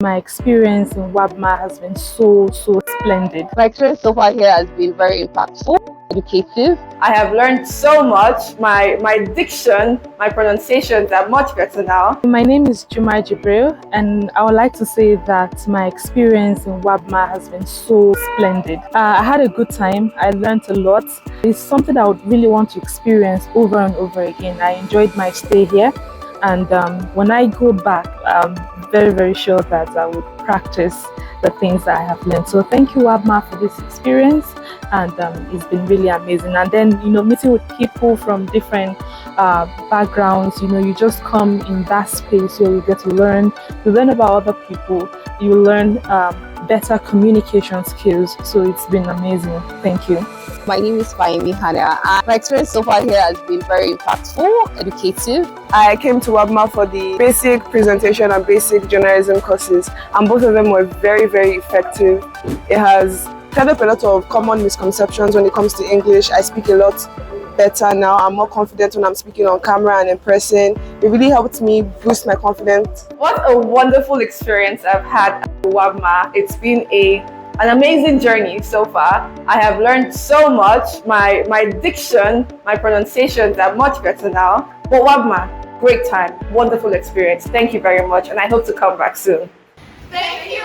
my experience in WABMA has been so splendid. My experience so far here has been very impactful, educative. I have learned so much. My diction, my pronunciations are much better now. My name is Juma Jibril, and I would like to say that my experience in WABMA has been so splendid. I had a good time. I learned a lot. It's something I would really want to experience over and over again. I enjoyed my stay here, and when I go back, I'm very sure that I would practice the things that I have learned. So thank you, WABMA, for this experience, and it's been really amazing. And then, meeting with people from different backgrounds, you just come in that space where you get to learn about other people. You learn better communication skills. So it's been amazing. Thank you. My name is Fahimi Hania. My experience so far here has been very impactful, educative. I came to WABMA for the basic presentation and basic journalism courses, and both of them were very effective. It has cleared up a lot of common misconceptions when it comes to English. I speak a lot better now. I'm more confident when I'm speaking on camera and in person. It really helped me boost my confidence. What a wonderful experience I've had at WABMA. It's been an amazing journey so far. I have learned so much. My diction, my pronunciations are much better now. But WABMA, great time, wonderful experience. Thank you very much, and I hope to come back soon. Thank you.